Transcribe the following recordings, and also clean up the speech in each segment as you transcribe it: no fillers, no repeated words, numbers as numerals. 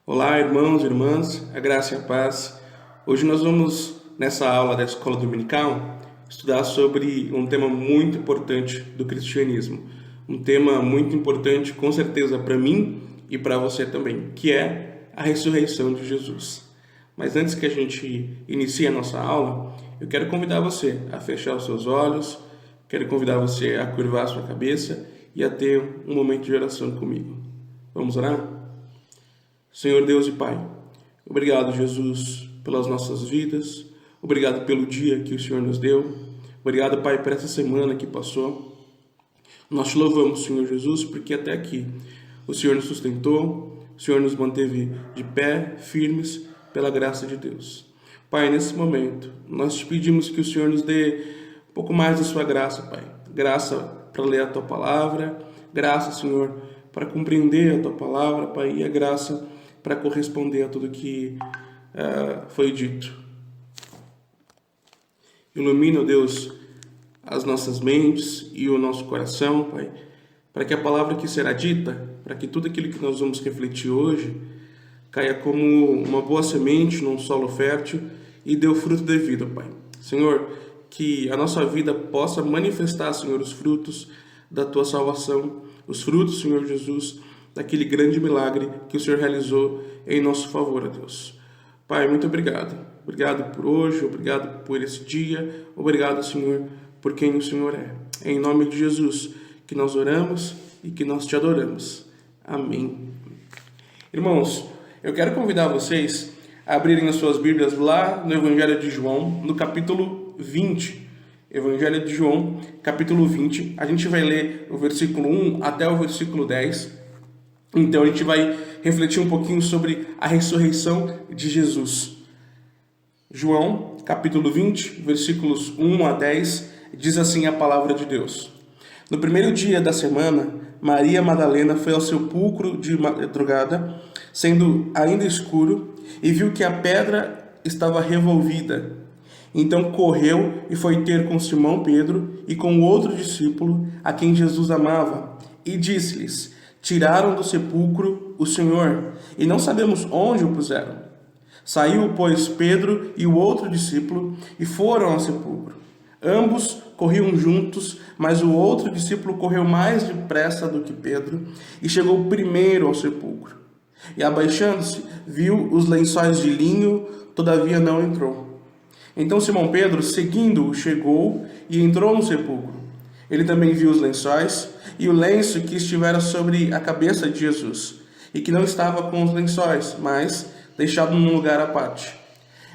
Olá, irmãos e irmãs, a graça e a paz. Hoje nós vamos, nessa aula da Escola Dominical, estudar sobre um tema muito importante do cristianismo. Um tema muito importante, com certeza, para mim e para você também, que é a ressurreição de Jesus. Mas antes que a gente inicie a nossa aula, eu quero convidar você a fechar os seus olhos, quero convidar você a curvar a sua cabeça e a ter um momento de oração comigo. Vamos orar? Senhor Deus e Pai, obrigado, Jesus, pelas nossas vidas, obrigado pelo dia que o Senhor nos deu, obrigado, Pai, por essa semana que passou. Nós te louvamos, Senhor Jesus, porque até aqui o Senhor nos sustentou, o Senhor nos manteve de pé, firmes, pela graça de Deus. Pai, nesse momento, nós te pedimos que o Senhor nos dê um pouco mais da sua graça, Pai. Graça para ler a tua palavra, graça, Senhor, para compreender a tua palavra, Pai, e a graça para corresponder a tudo que foi dito. Ilumina, Deus, as nossas mentes e o nosso coração, Pai, para que a palavra que será dita, para que tudo aquilo que nós vamos refletir hoje, caia como uma boa semente num solo fértil e dê o fruto devido, Pai. Senhor, que a nossa vida possa manifestar, Senhor, os frutos da Tua salvação, os frutos, Senhor Jesus, daquele grande milagre que o Senhor realizou em nosso favor, a Deus. Pai, muito obrigado. Obrigado por hoje, obrigado por esse dia, obrigado, Senhor, por quem o Senhor é. É em nome de Jesus que nós oramos e que nós te adoramos. Amém. Irmãos, eu quero convidar vocês a abrirem as suas Bíblias lá no Evangelho de João, no capítulo 20. Evangelho de João, capítulo 20. A gente vai ler o versículo 1 até o versículo 10. Então a gente vai refletir um pouquinho sobre a ressurreição de Jesus. João, capítulo 20, versículos 1 a 10, diz assim a palavra de Deus. No primeiro dia da semana, Maria Madalena foi ao sepulcro de madrugada, sendo ainda escuro, e viu que a pedra estava revolvida. Então correu e foi ter com Simão Pedro e com o outro discípulo, a quem Jesus amava, e disse-lhes: Tiraram do sepulcro o Senhor, e não sabemos onde o puseram. Saiu, pois, Pedro e o outro discípulo, e foram ao sepulcro. Ambos corriam juntos, mas o outro discípulo correu mais depressa do que Pedro, e chegou primeiro ao sepulcro. E abaixando-se, viu os lençóis de linho, todavia não entrou. Então Simão Pedro, seguindo-o, chegou e entrou no sepulcro. Ele também viu os lençóis e o lenço que estivera sobre a cabeça de Jesus, e que não estava com os lençóis, mas deixado num lugar à parte.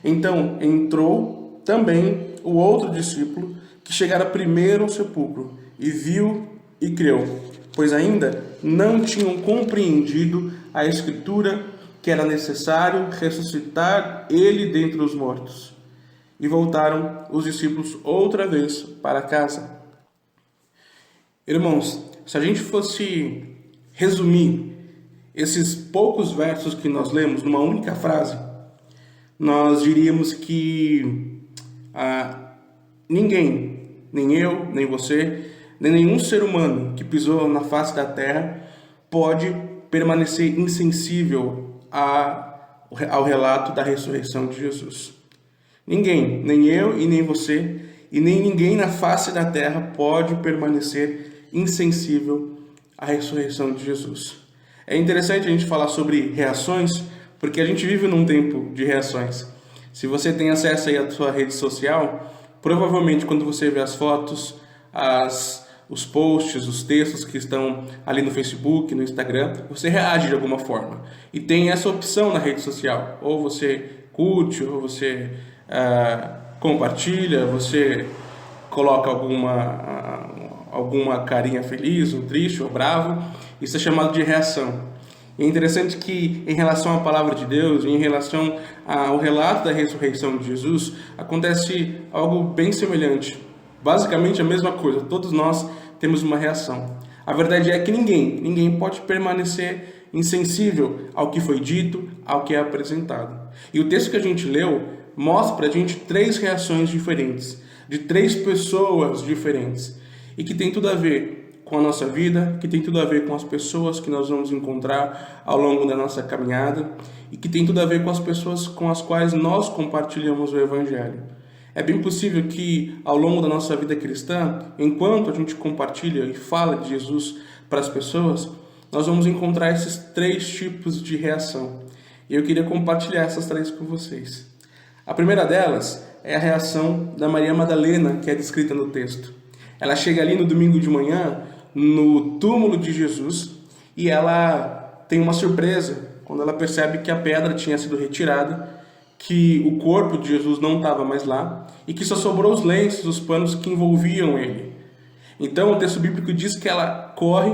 Então entrou também o outro discípulo, que chegara primeiro ao sepulcro, e viu e creu, pois ainda não tinham compreendido a Escritura que era necessário ressuscitar ele dentre os mortos. E voltaram os discípulos outra vez para casa. Irmãos, se a gente fosse resumir esses poucos versos que nós lemos numa única frase, nós diríamos que ninguém, nem eu, nem você, nem nenhum ser humano que pisou na face da terra pode permanecer insensível ao relato da ressurreição de Jesus. Ninguém, nem eu e nem você, e nem ninguém na face da terra pode permanecer insensível à ressurreição de Jesus. É interessante a gente falar sobre reações, porque a gente vive num tempo de reações. Se você tem acesso aí à sua rede social, provavelmente quando você vê as fotos, os posts, os textos que estão ali no Facebook, no Instagram, você reage de alguma forma. E tem essa opção na rede social. Ou você curte, ou você compartilha, você coloca alguma carinha feliz, ou triste, ou bravo. Isso é chamado de reação. E é interessante que, em relação à palavra de Deus, em relação ao relato da ressurreição de Jesus, acontece algo bem semelhante. Basicamente a mesma coisa. Todos nós temos uma reação. A verdade é que ninguém pode permanecer insensível ao que foi dito, ao que é apresentado. E o texto que a gente leu mostra para a gente 3 reações diferentes, de 3 pessoas diferentes, e que tem tudo a ver com a nossa vida, que tem tudo a ver com as pessoas que nós vamos encontrar ao longo da nossa caminhada e que tem tudo a ver com as pessoas com as quais nós compartilhamos o Evangelho. É bem possível que ao longo da nossa vida cristã, enquanto a gente compartilha e fala de Jesus para as pessoas, nós vamos encontrar esses 3 tipos de reação. E eu queria compartilhar essas 3 com vocês. A primeira delas é a reação da Maria Madalena, que é descrita no texto. Ela chega ali no domingo de manhã, no túmulo de Jesus, e ela tem uma surpresa quando ela percebe que a pedra tinha sido retirada, que o corpo de Jesus não estava mais lá e que só sobrou os lenços, os panos que envolviam ele. Então o texto bíblico diz que ela corre,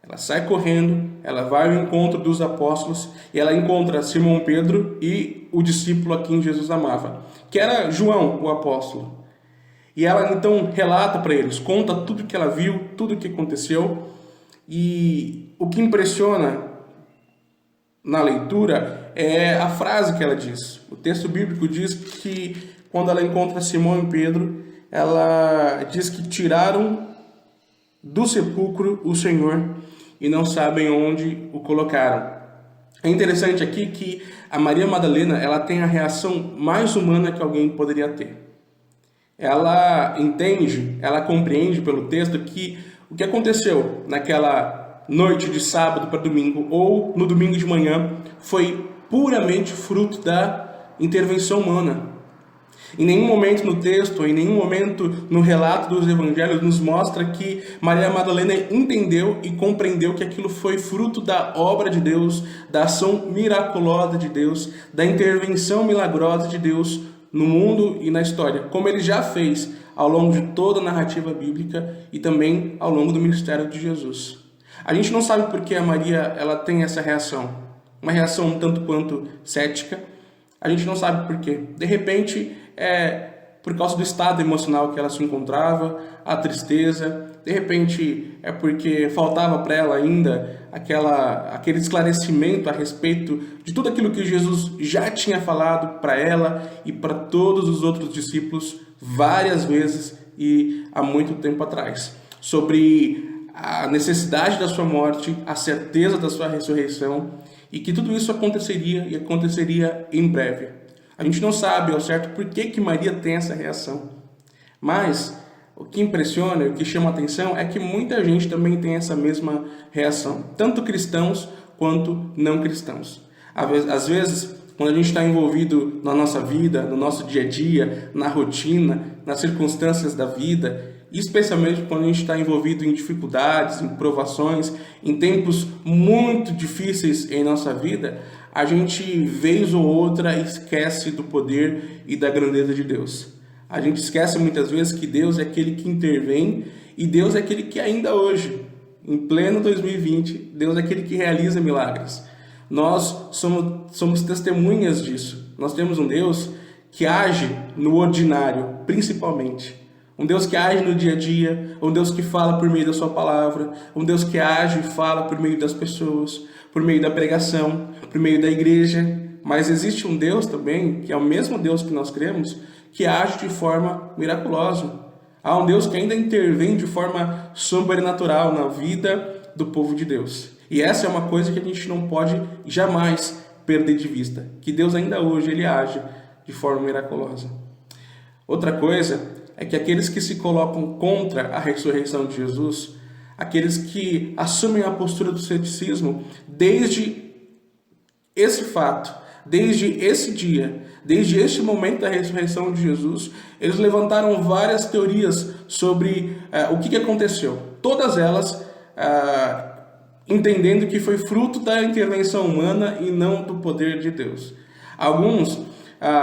ela sai correndo, ela vai ao encontro dos apóstolos e ela encontra Simão Pedro e o discípulo a quem Jesus amava, que era João, o apóstolo. E ela então relata para eles, conta tudo que ela viu, tudo o que aconteceu. E o que impressiona na leitura é a frase que ela diz. O texto bíblico diz que quando ela encontra Simão e Pedro, ela diz que tiraram do sepulcro o Senhor e não sabem onde o colocaram. É interessante aqui que a Maria Madalena ela tem a reação mais humana que alguém poderia ter. Ela entende, ela compreende pelo texto que o que aconteceu naquela noite de sábado para domingo ou no domingo de manhã foi puramente fruto da intervenção humana. Em nenhum momento no texto, em nenhum momento no relato dos evangelhos nos mostra que Maria Madalena entendeu e compreendeu que aquilo foi fruto da obra de Deus, da ação miraculosa de Deus, da intervenção milagrosa de Deus no mundo e na história, como ele já fez ao longo de toda a narrativa bíblica e também ao longo do ministério de Jesus. A gente não sabe por que a Maria ela tem essa reação, uma reação um tanto quanto cética. A gente não sabe por quê. De repente, é por causa do estado emocional que ela se encontrava, a tristeza. De repente, é porque faltava para ela ainda aquele esclarecimento a respeito de tudo aquilo que Jesus já tinha falado para ela e para todos os outros discípulos várias vezes e há muito tempo atrás. Sobre a necessidade da sua morte, a certeza da sua ressurreição e que tudo isso aconteceria e aconteceria em breve. A gente não sabe ao certo por que Maria tem essa reação, mas o que impressiona e o que chama a atenção é que muita gente também tem essa mesma reação, tanto cristãos quanto não cristãos. Às vezes, quando a gente está envolvido na nossa vida, no nosso dia a dia, na rotina, nas circunstâncias da vida, e especialmente quando a gente está envolvido em dificuldades, em provações, em tempos muito difíceis em nossa vida, a gente, vez ou outra, esquece do poder e da grandeza de Deus. A gente esquece muitas vezes que Deus é aquele que intervém e Deus é aquele que ainda hoje, em pleno 2020, Deus é aquele que realiza milagres. Nós somos testemunhas disso. Nós temos um Deus que age no ordinário, principalmente. Um Deus que age no dia a dia, um Deus que fala por meio da sua palavra, um Deus que age e fala por meio das pessoas, por meio da pregação, por meio da igreja. Mas existe um Deus também, que é o mesmo Deus que nós cremos, que age de forma miraculosa. Há um Deus que ainda intervém de forma sobrenatural na vida do povo de Deus. E essa é uma coisa que a gente não pode jamais perder de vista, que Deus ainda hoje ele age de forma miraculosa. Outra coisa é que aqueles que se colocam contra a ressurreição de Jesus, aqueles que assumem a postura do ceticismo, desde esse fato, desde esse dia, desde este momento da ressurreição de Jesus, eles levantaram várias teorias sobre o que aconteceu. Todas elas entendendo que foi fruto da intervenção humana e não do poder de Deus. Alguns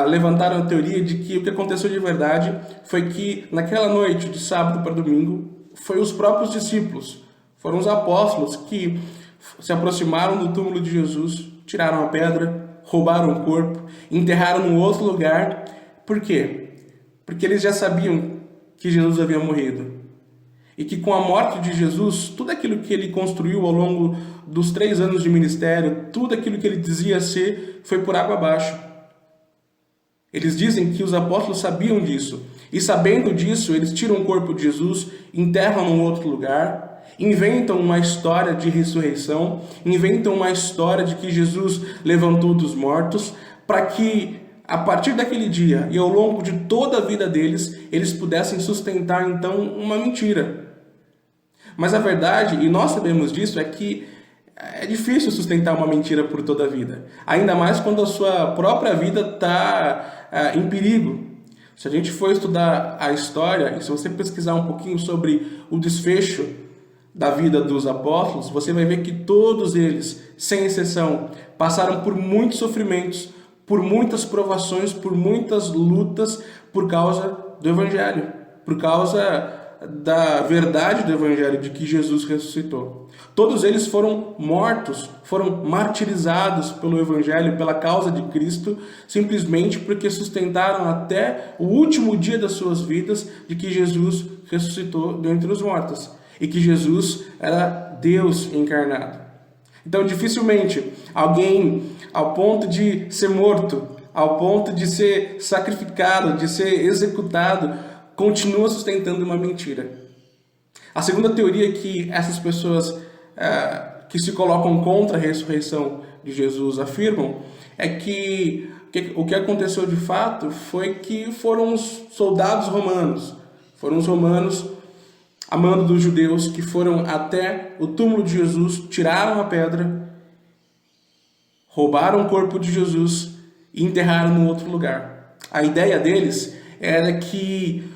levantaram a teoria de que o que aconteceu de verdade foi que naquela noite de sábado para domingo foi os próprios discípulos, foram os apóstolos que se aproximaram do túmulo de Jesus, tiraram a pedra, roubaram o corpo, enterraram num outro lugar. Por quê? Porque eles já sabiam que Jesus havia morrido. E que com a morte de Jesus, tudo aquilo que ele construiu ao longo dos 3 anos de ministério, tudo aquilo que ele dizia ser, foi por água abaixo. Eles dizem que os apóstolos sabiam disso. E sabendo disso, eles tiram o corpo de Jesus, enterram num outro lugar. inventam uma história de ressurreição, inventam uma história de que Jesus levantou dos mortos, para que a partir daquele dia e ao longo de toda a vida deles, eles pudessem sustentar então uma mentira. Mas a verdade, e nós sabemos disso, é que é difícil sustentar uma mentira por toda a vida. Ainda mais quando a sua própria vida está em perigo. Se a gente for estudar a história, e se você pesquisar um pouquinho sobre o desfecho da vida dos apóstolos, você vai ver que todos eles, sem exceção, passaram por muitos sofrimentos, por muitas provações, por muitas lutas, por causa do Evangelho, por causa da verdade do Evangelho de que Jesus ressuscitou. Todos eles foram mortos, foram martirizados pelo Evangelho, pela causa de Cristo, simplesmente porque sustentaram até o último dia das suas vidas de que Jesus ressuscitou dentre os mortos e que Jesus era Deus encarnado. Então, dificilmente alguém, ao ponto de ser morto, ao ponto de ser sacrificado, de ser executado, continua sustentando uma mentira. A segunda teoria que essas pessoas que se colocam contra a ressurreição de Jesus afirmam é que o que aconteceu de fato foi que foram os soldados romanos, foram os romanos, a mando dos judeus, que foram até o túmulo de Jesus, tiraram a pedra, roubaram o corpo de Jesus e enterraram em outro lugar. A ideia deles era que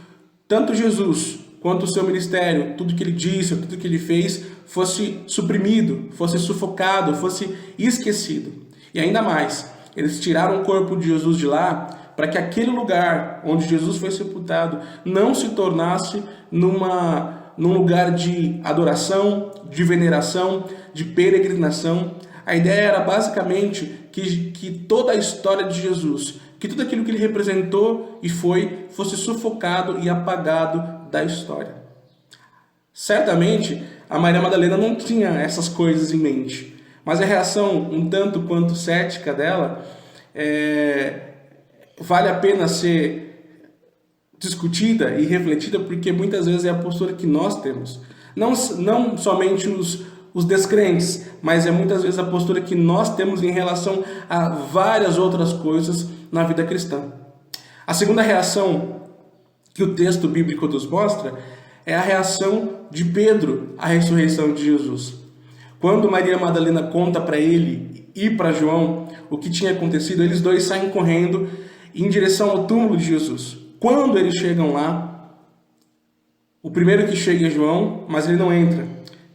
tanto Jesus quanto o seu ministério, tudo que ele disse, tudo que ele fez, fosse suprimido, fosse sufocado, fosse esquecido. E ainda mais, eles tiraram o corpo de Jesus de lá para que aquele lugar onde Jesus foi sepultado não se tornasse num lugar de adoração, de veneração, de peregrinação. A ideia era basicamente que toda a história de Jesus, que tudo aquilo que ele representou e foi, fosse sufocado e apagado da história. Certamente, a Maria Madalena não tinha essas coisas em mente, mas a reação um tanto quanto cética dela vale a pena ser discutida e refletida, porque muitas vezes é a postura que nós temos. Não somente os descrentes, mas é muitas vezes a postura que nós temos em relação a várias outras coisas na vida cristã. A segunda reação que o texto bíblico nos mostra é a reação de Pedro à ressurreição de Jesus. Quando Maria Madalena conta para ele e para João o que tinha acontecido, eles dois saem correndo em direção ao túmulo de Jesus. Quando eles chegam lá, o primeiro que chega é João, mas ele não entra.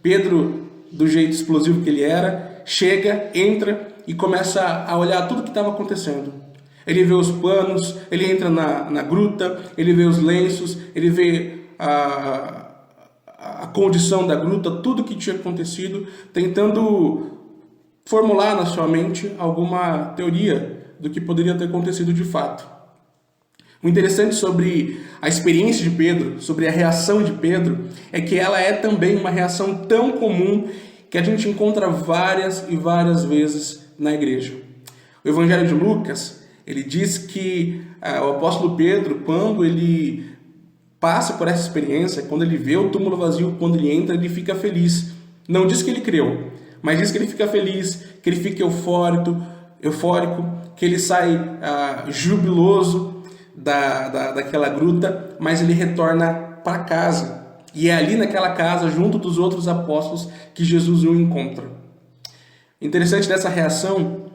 Pedro, do jeito explosivo que ele era, chega, entra e começa a olhar tudo o que estava acontecendo. Ele vê os panos, ele entra na gruta, ele vê os lenços, ele vê a condição da gruta, tudo o que tinha acontecido, tentando formular na sua mente alguma teoria do que poderia ter acontecido de fato. O interessante sobre a experiência de Pedro, sobre a reação de Pedro, é que ela é também uma reação tão comum que a gente encontra várias e várias vezes na igreja. O Evangelho de Lucas, ele diz que o apóstolo Pedro, quando ele passa por essa experiência, quando ele vê o túmulo vazio, quando ele entra, ele fica feliz. Não diz que ele creu, mas diz que ele fica feliz, que ele fica eufórico, que ele sai jubiloso daquela gruta, mas ele retorna para casa. E é ali naquela casa, junto dos outros apóstolos, que Jesus o encontra. Interessante dessa reação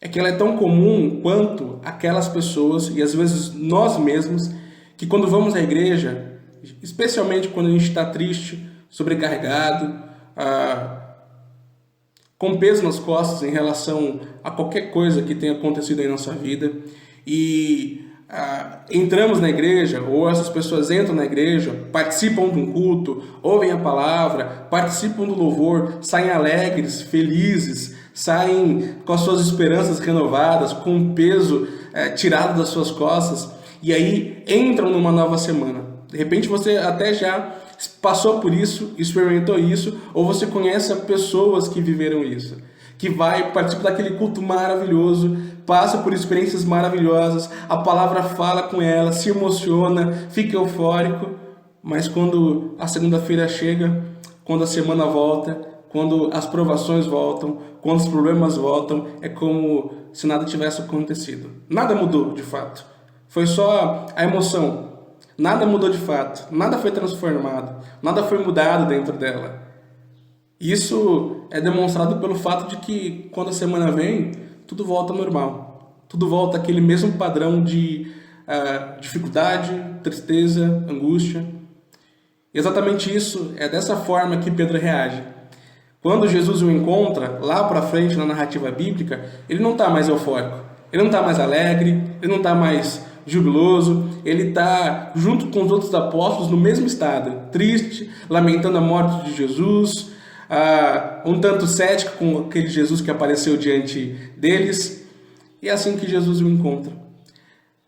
é que ela é tão comum quanto aquelas pessoas, e às vezes nós mesmos, que quando vamos à igreja, especialmente quando a gente está triste, sobrecarregado, com peso nas costas em relação a qualquer coisa que tenha acontecido em nossa vida, e entramos na igreja, ou essas pessoas entram na igreja, participam de um culto, ouvem a palavra, participam do louvor, saem alegres, felizes, saem com as suas esperanças renovadas, com o peso tirado das suas costas, e aí entram numa nova semana. De repente você até já passou por isso, experimentou isso, ou você conhece pessoas que viveram isso, que participa daquele culto maravilhoso, passa por experiências maravilhosas, a palavra fala com ela, se emociona, fica eufórico, mas quando a segunda-feira chega, quando a semana volta, quando as provações voltam, quando os problemas voltam, é como se nada tivesse acontecido. Nada mudou de fato. Foi só a emoção. Nada mudou de fato. Nada foi transformado. Nada foi mudado dentro dela. Isso é demonstrado pelo fato de que quando a semana vem, tudo volta ao normal. Tudo volta àquele mesmo padrão de dificuldade, tristeza, angústia. E exatamente isso, é dessa forma que Pedro reage. Quando Jesus o encontra, lá para frente na narrativa bíblica, ele não está mais eufórico, ele não está mais alegre, ele não está mais jubiloso, ele está junto com os outros apóstolos no mesmo estado, triste, lamentando a morte de Jesus, um tanto cético com aquele Jesus que apareceu diante deles, e é assim que Jesus o encontra.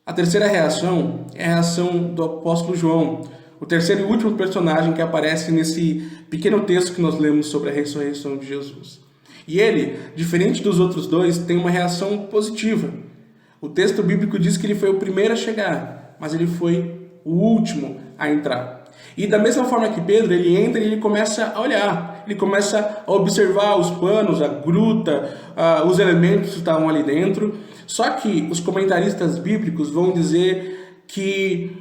A terceira reação é a reação do apóstolo João, o terceiro e último personagem que aparece nesse pequeno texto que nós lemos sobre a ressurreição de Jesus. E ele, diferente dos outros dois, tem uma reação positiva. O texto bíblico diz que ele foi o primeiro a chegar, mas ele foi o último a entrar. E da mesma forma que Pedro, ele entra e ele começa a olhar, ele começa a observar os panos, a gruta, os elementos que estavam ali dentro. Só que os comentaristas bíblicos vão dizer que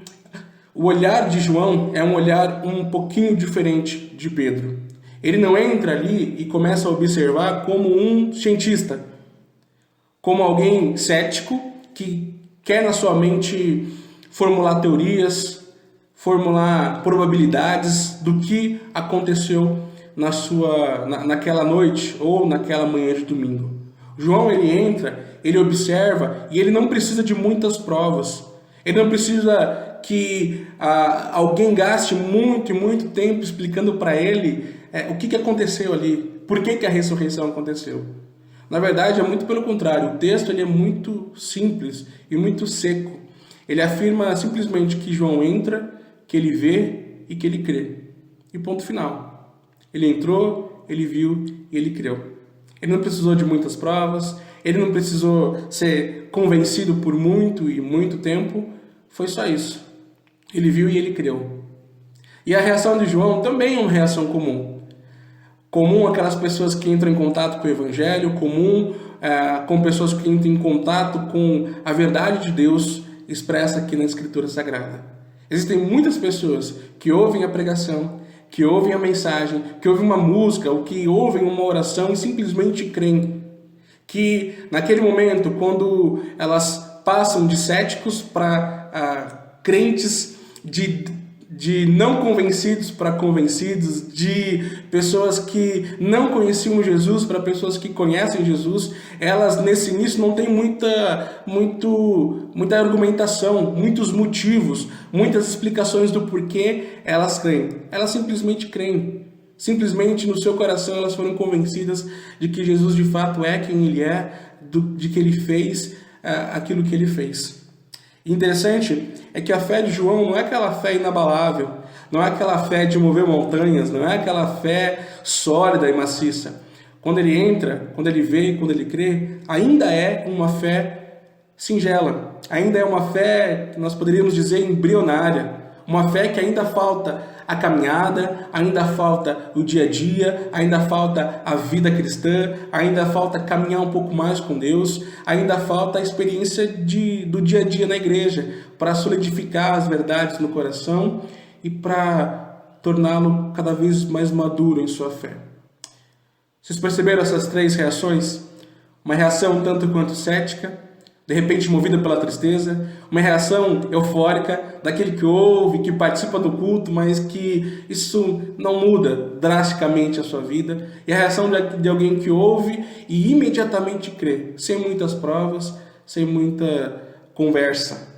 o olhar de João é um olhar um pouquinho diferente de Pedro. Ele não entra ali e começa a observar como um cientista, como alguém cético que quer na sua mente formular teorias, formular probabilidades do que aconteceu naquela noite ou naquela manhã de domingo. João, ele entra, ele observa e ele não precisa de muitas provas. Ele não precisa que alguém gaste muito tempo explicando para ele o que aconteceu ali, por que a ressurreição aconteceu. Na verdade, é muito pelo contrário. O texto ele é muito simples e muito seco. Ele afirma simplesmente que João entra, que ele vê e que ele crê. E ponto final. Ele entrou, ele viu e ele creu. Ele não precisou de muitas provas, ele não precisou ser convencido por muito tempo. Foi só isso. Ele viu e ele creu. E a reação de João também é uma reação comum. Comum aquelas pessoas que entram em contato com o Evangelho, comum com pessoas que entram em contato com a verdade de Deus expressa aqui na Escritura Sagrada. Existem muitas pessoas que ouvem a pregação, que ouvem a mensagem, que ouvem uma música, ou que ouvem uma oração e simplesmente creem. Que naquele momento, quando elas passam de céticos para crentes, de não convencidos para convencidos, de pessoas que não conheciam Jesus para pessoas que conhecem Jesus, elas nesse início não têm muita argumentação, muitos motivos, muitas explicações do porquê elas creem. Elas simplesmente creem. Simplesmente no seu coração elas foram convencidas de que Jesus de fato é quem Ele é, de que Ele fez aquilo que Ele fez. Interessante é que a fé de João não é aquela fé inabalável, não é aquela fé de mover montanhas, não é aquela fé sólida e maciça. Quando ele entra, quando ele vê e quando ele crê, ainda é uma fé singela, ainda é uma fé que nós poderíamos dizer embrionária, uma fé que ainda falta a caminhada, ainda falta o dia a dia, ainda falta a vida cristã, ainda falta caminhar um pouco mais com Deus, ainda falta a experiência do dia a dia na igreja, para solidificar as verdades no coração e para torná-lo cada vez mais maduro em sua fé. Vocês perceberam essas três reações? Uma reação tanto quanto cética, de repente movida pela tristeza, uma reação eufórica daquele que ouve, que participa do culto, mas que isso não muda drasticamente a sua vida, e a reação de alguém que ouve e imediatamente crê, sem muitas provas, sem muita conversa.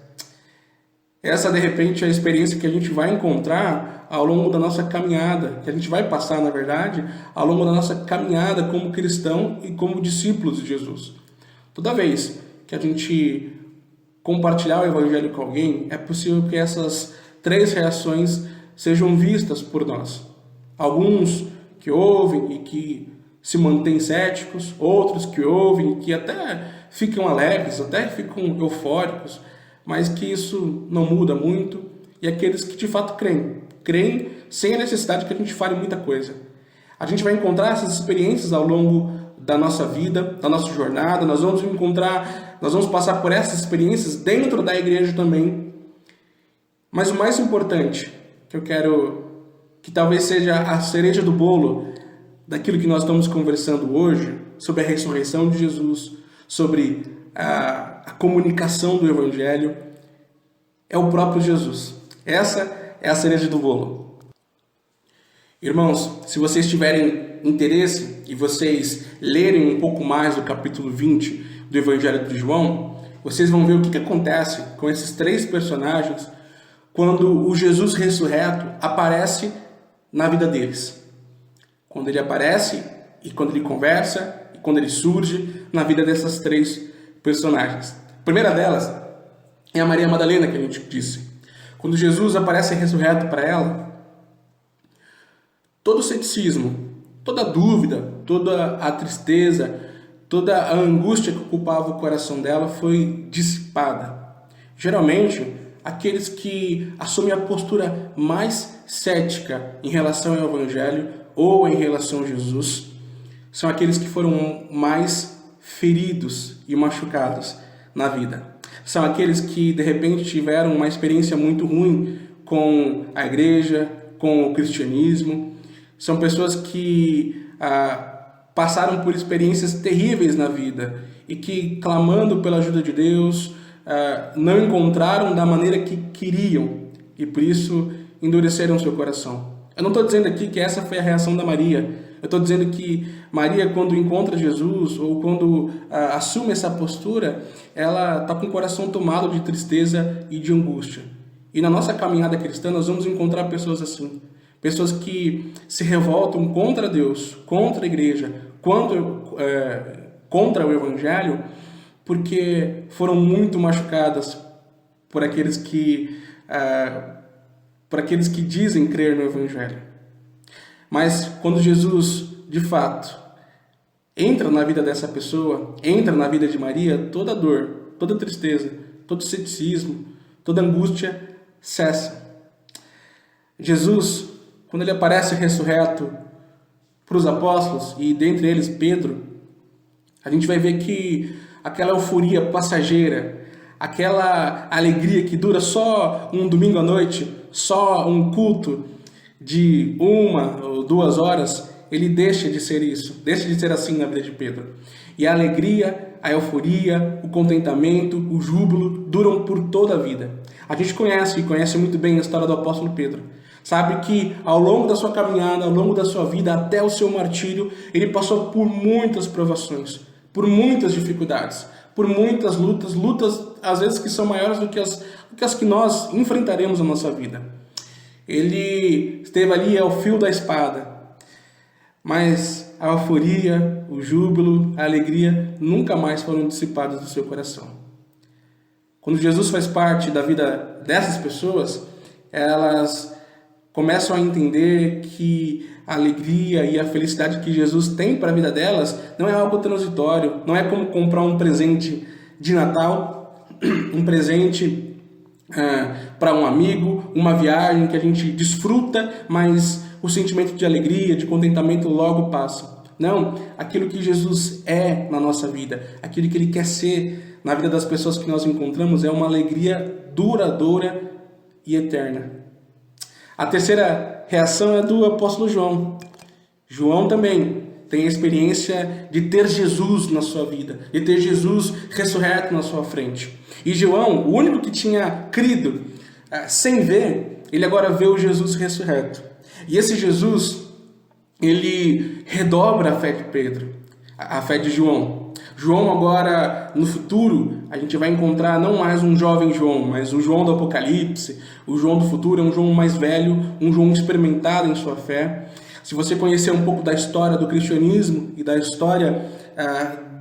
Essa, de repente, é a experiência que a gente vai encontrar ao longo da nossa caminhada, que a gente vai passar, na verdade, ao longo da nossa caminhada como cristão e como discípulos de Jesus. Toda vez que a gente compartilhar o Evangelho com alguém, é possível que essas três reações sejam vistas por nós. Alguns que ouvem e que se mantêm céticos, outros que ouvem e que até ficam alegres, até ficam eufóricos, mas que isso não muda muito, e aqueles que de fato creem sem a necessidade que a gente fale muita coisa. A gente vai encontrar essas experiências ao longo da nossa vida, da nossa jornada. Nós vamos passar por essas experiências dentro da igreja também. Mas o mais importante, que eu quero que talvez seja a cereja do bolo daquilo que nós estamos conversando hoje, sobre a ressurreição de Jesus, sobre a comunicação do Evangelho, é o próprio Jesus. Essa é a cereja do bolo. Irmãos, se vocês tiverem interesse e vocês lerem um pouco mais do capítulo 20 do Evangelho de João, vocês vão ver o que acontece com esses três personagens quando o Jesus ressurreto aparece na vida deles. Quando ele aparece e quando ele conversa e quando ele surge na vida dessas três personagens. A primeira delas é a Maria Madalena, que a gente disse. Quando Jesus aparece ressurreto para ela, todo o ceticismo, toda a dúvida, toda a tristeza, toda a angústia que ocupava o coração dela foi dissipada. Geralmente, aqueles que assumem a postura mais cética em relação ao Evangelho ou em relação a Jesus são aqueles que foram mais feridos e machucados na vida. São aqueles que, de repente, tiveram uma experiência muito ruim com a igreja, com o cristianismo. São pessoas que passaram por experiências terríveis na vida e que, clamando pela ajuda de Deus, não encontraram da maneira que queriam e, por isso, endureceram seu coração. Eu não estou dizendo aqui que essa foi a reação da Maria. Eu estou dizendo que Maria, quando encontra Jesus ou quando assume essa postura, ela está com o coração tomado de tristeza e de angústia. E na nossa caminhada cristã, nós vamos encontrar pessoas assim. Pessoas que se revoltam contra Deus, contra a igreja, contra o Evangelho, porque foram muito machucadas por aqueles que dizem crer no Evangelho. Mas quando Jesus, de fato, entra na vida dessa pessoa, entra na vida de Maria, toda dor, toda tristeza, todo ceticismo, toda angústia cessa. Jesus, quando ele aparece ressurreto para os apóstolos, e dentre eles Pedro, a gente vai ver que aquela euforia passageira, aquela alegria que dura só um domingo à noite, só um culto de 1 ou 2 horas, ele deixa de ser isso, deixa de ser assim na vida de Pedro. E a alegria, a euforia, o contentamento, o júbilo duram por toda a vida. A gente conhece muito bem a história do apóstolo Pedro. Sabe que ao longo da sua caminhada, ao longo da sua vida, até o seu martírio, ele passou por muitas provações, por muitas dificuldades, por muitas lutas às vezes que são maiores do que as que nós enfrentaremos na nossa vida. Ele esteve ali ao fio da espada, mas a euforia, o júbilo, a alegria nunca mais foram dissipados do seu coração. Quando Jesus faz parte da vida dessas pessoas, elas começam a entender que a alegria e a felicidade que Jesus tem para a vida delas não é algo transitório, não é como comprar um presente de Natal, um presente para um amigo, uma viagem que a gente desfruta, mas o sentimento de alegria, de contentamento logo passa. Não, aquilo que Jesus é na nossa vida, aquilo que Ele quer ser na vida das pessoas que nós encontramos é uma alegria duradoura e eterna. A terceira reação é do apóstolo João. João também tem a experiência de ter Jesus na sua vida, de ter Jesus ressurreto na sua frente. E João, o único que tinha crido sem ver, ele agora vê o Jesus ressurreto. E esse Jesus, ele redobra a fé de Pedro, a fé de João. João agora, no futuro, a gente vai encontrar não mais um jovem João, mas o João do Apocalipse. O João do futuro é um João mais velho, um João experimentado em sua fé. Se você conhecer um pouco da história do cristianismo e da história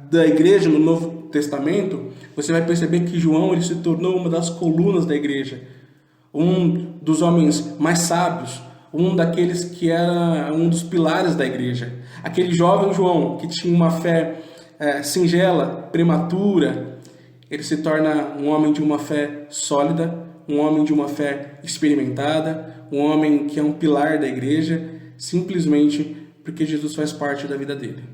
da igreja no Novo Testamento, você vai perceber que João ele se tornou uma das colunas da igreja. Um dos homens mais sábios, um daqueles que era um dos pilares da igreja. Aquele jovem João que tinha uma fé singela, prematura, ele se torna um homem de uma fé sólida, um homem de uma fé experimentada, um homem que é um pilar da igreja, simplesmente porque Jesus faz parte da vida dele.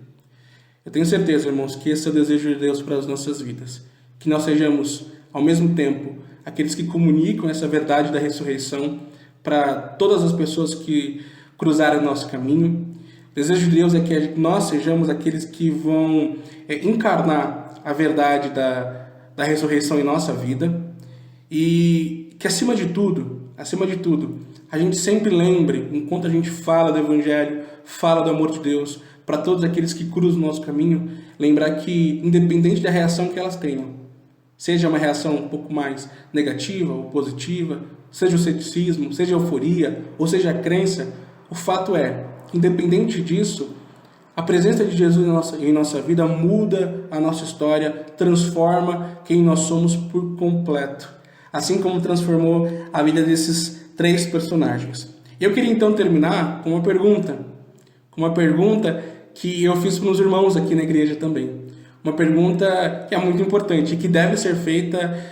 Eu tenho certeza, irmãos, que esse é o desejo de Deus para as nossas vidas. Que nós sejamos, ao mesmo tempo, aqueles que comunicam essa verdade da ressurreição para todas as pessoas que cruzarem o nosso caminho. O desejo de Deus é que nós sejamos aqueles que vão encarnar a verdade da ressurreição em nossa vida e que, acima de tudo, a gente sempre lembre, enquanto a gente fala do Evangelho, fala do amor de Deus, para todos aqueles que cruzam o nosso caminho, lembrar que, independente da reação que elas tenham, seja uma reação um pouco mais negativa ou positiva, seja o ceticismo, seja a euforia, ou seja a crença, o fato é, independente disso, a presença de Jesus em nossa vida muda a nossa história, transforma quem nós somos por completo. Assim como transformou a vida desses 3 personagens. Eu queria então terminar com uma pergunta que eu fiz para os irmãos aqui na igreja também. Uma pergunta que é muito importante e que deve ser feita,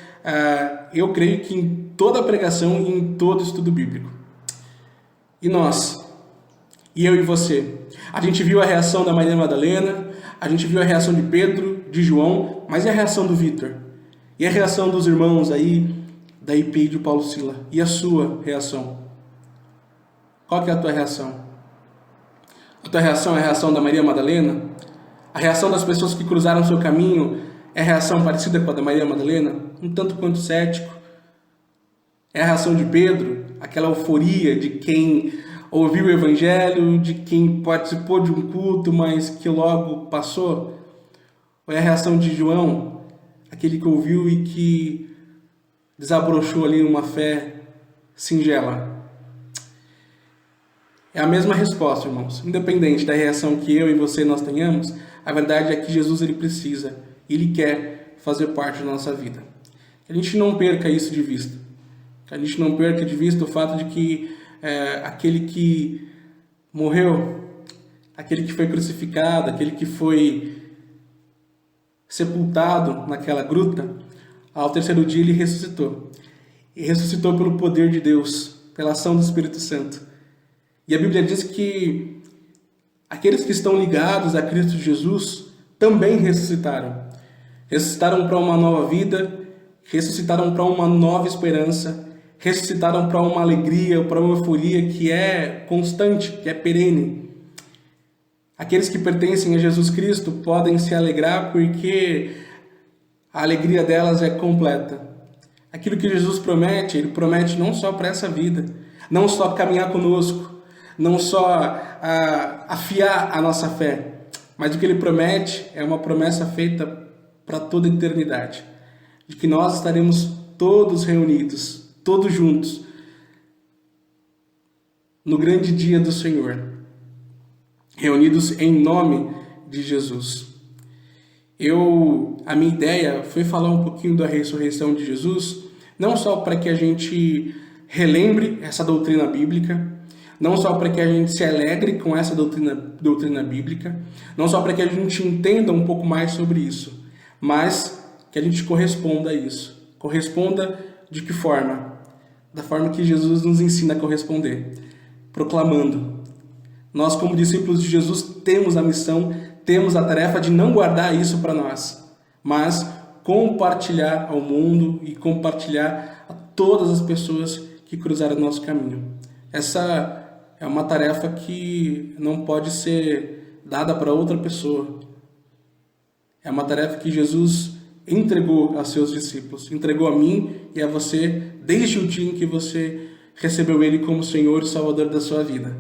eu creio que em toda pregação e em todo estudo bíblico. E nós? E eu e você? A gente viu a reação da Maria Madalena, a gente viu a reação de Pedro, de João, mas e a reação do Vitor? E a reação dos irmãos aí da IPI de Paulo Sila? E a sua reação? Qual que é a tua reação? A tua reação é a reação da Maria Madalena? A reação das pessoas que cruzaram o seu caminho é a reação parecida com a da Maria Madalena? Um tanto quanto cético? É a reação de Pedro? Aquela euforia de quem ouviu o Evangelho, de quem participou de um culto, mas que logo passou? Ou é a reação de João? Aquele que ouviu e que desabrochou ali uma fé singela? É a mesma resposta, irmãos. Independente da reação que eu e você nós tenhamos, a verdade é que Jesus ele precisa, ele quer fazer parte da nossa vida. Que a gente não perca isso de vista. Que a gente não perca de vista o fato de que aquele que morreu, aquele que foi crucificado, aquele que foi sepultado naquela gruta, ao 3º dia ele ressuscitou. E ressuscitou pelo poder de Deus, pela ação do Espírito Santo. E a Bíblia diz que aqueles que estão ligados a Cristo Jesus também ressuscitaram. Ressuscitaram para uma nova vida, ressuscitaram para uma nova esperança, ressuscitaram para uma alegria, para uma euforia que é constante, que é perene. Aqueles que pertencem a Jesus Cristo podem se alegrar porque a alegria delas é completa. Aquilo que Jesus promete, Ele promete não só para essa vida, não só caminhar conosco, não só afiar a nossa fé, mas o que Ele promete é uma promessa feita para toda a eternidade, de que nós estaremos todos reunidos, todos juntos, no grande dia do Senhor, reunidos em nome de Jesus. A minha ideia foi falar um pouquinho da ressurreição de Jesus, não só para que a gente relembre essa doutrina bíblica, não só para que a gente se alegre com essa doutrina bíblica, não só para que a gente entenda um pouco mais sobre isso, mas que a gente corresponda a isso. Corresponda de que forma? Da forma que Jesus nos ensina a corresponder, proclamando. Nós, como discípulos de Jesus, temos a missão, temos a tarefa de não guardar isso para nós, mas compartilhar ao mundo e compartilhar a todas as pessoas que cruzaram o nosso caminho. Essa é uma tarefa que não pode ser dada para outra pessoa. É uma tarefa que Jesus entregou a seus discípulos, entregou a mim e a você desde o dia em que você recebeu Ele como Senhor e Salvador da sua vida.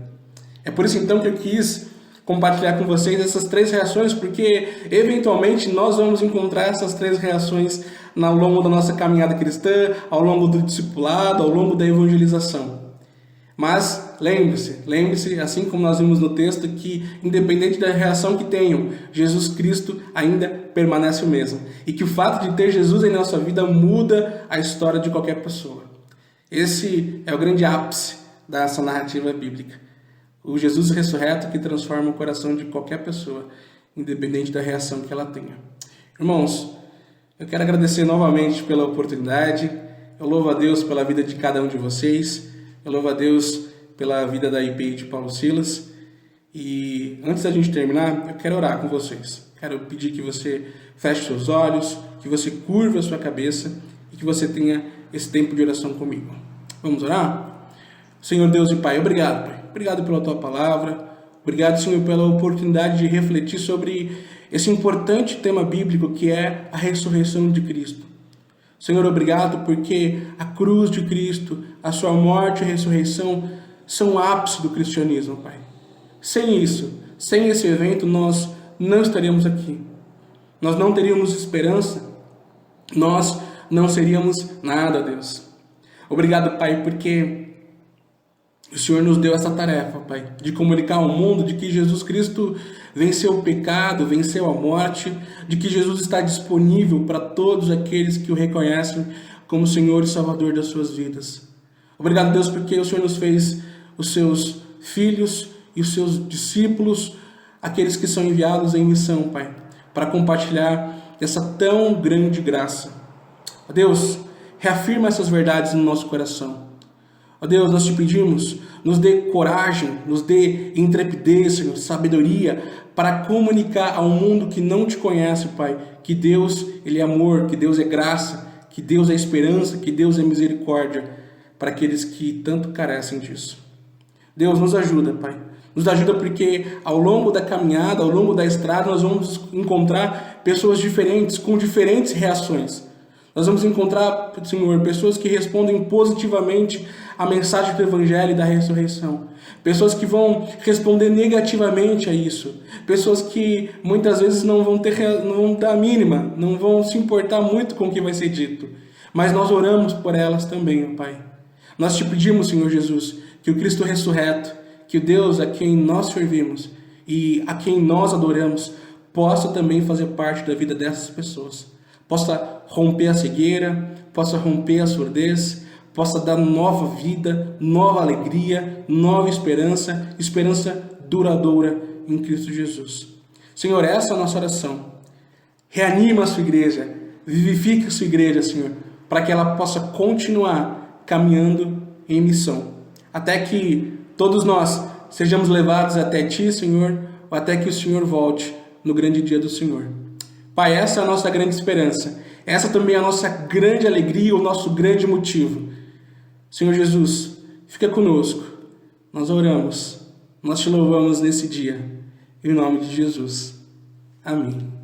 É por isso então que eu quis compartilhar com vocês essas 3 reações, porque eventualmente nós vamos encontrar essas 3 reações ao longo da nossa caminhada cristã, ao longo do discipulado, ao longo da evangelização. Mas lembre-se, assim como nós vimos no texto, que independente da reação que tenham, Jesus Cristo ainda permanece o mesmo. E que o fato de ter Jesus em nossa vida muda a história de qualquer pessoa. Esse é o grande ápice dessa narrativa bíblica. O Jesus ressurreto que transforma o coração de qualquer pessoa, independente da reação que ela tenha. Irmãos, eu quero agradecer novamente pela oportunidade. Eu louvo a Deus pela vida de cada um de vocês. Eu louvo a Deus pela vida da IPI de Paulo Silas. E antes da gente terminar, eu quero orar com vocês. Quero pedir que você feche seus olhos, que você curva a sua cabeça e que você tenha esse tempo de oração comigo. Vamos orar? Senhor Deus e Pai, obrigado, Pai. Obrigado pela Tua palavra. Obrigado, Senhor, pela oportunidade de refletir sobre esse importante tema bíblico que é a ressurreição de Cristo. Senhor, obrigado porque a cruz de Cristo, a sua morte e ressurreição são o ápice do cristianismo, Pai. Sem isso, sem esse evento, nós não estaríamos aqui. Nós não teríamos esperança. Nós não seríamos nada, Deus. Obrigado, Pai, porque o Senhor nos deu essa tarefa, Pai, de comunicar ao mundo de que Jesus Cristo venceu o pecado, venceu a morte, de que Jesus está disponível para todos aqueles que o reconhecem como Senhor e Salvador das suas vidas. Obrigado, Deus, porque o Senhor nos fez os seus filhos e os seus discípulos, aqueles que são enviados em missão, Pai, para compartilhar essa tão grande graça. Deus, reafirma essas verdades no nosso coração. Ó Deus, nós te pedimos, nos dê coragem, nos dê intrepidez, Senhor, sabedoria, para comunicar ao mundo que não te conhece, Pai, que Deus, Ele é amor, que Deus é graça, que Deus é esperança, que Deus é misericórdia, para aqueles que tanto carecem disso. Deus, nos ajuda, Pai. Nos ajuda porque ao longo da caminhada, ao longo da estrada, nós vamos encontrar pessoas diferentes, com diferentes reações. Nós vamos encontrar, Senhor, pessoas que respondem positivamente à mensagem do Evangelho e da ressurreição. Pessoas que vão responder negativamente a isso. Pessoas que muitas vezes não vão dar a mínima, não vão se importar muito com o que vai ser dito. Mas nós oramos por elas também, Pai. Nós te pedimos, Senhor Jesus, que o Cristo ressurreto, que o Deus a quem nós servimos e a quem nós adoramos, possa também fazer parte da vida dessas pessoas. Possa romper a cegueira, possa romper a surdez, possa dar nova vida, nova alegria, nova esperança, esperança duradoura em Cristo Jesus. Senhor, essa é a nossa oração. Reanima a sua igreja, vivifica a sua igreja, Senhor, para que ela possa continuar caminhando em missão, até que todos nós sejamos levados até Ti, Senhor, ou até que o Senhor volte no grande dia do Senhor. Pai, essa é a nossa grande esperança. Essa também é a nossa grande alegria, o nosso grande motivo. Senhor Jesus, fica conosco. Nós oramos, nós te louvamos nesse dia. Em nome de Jesus. Amém.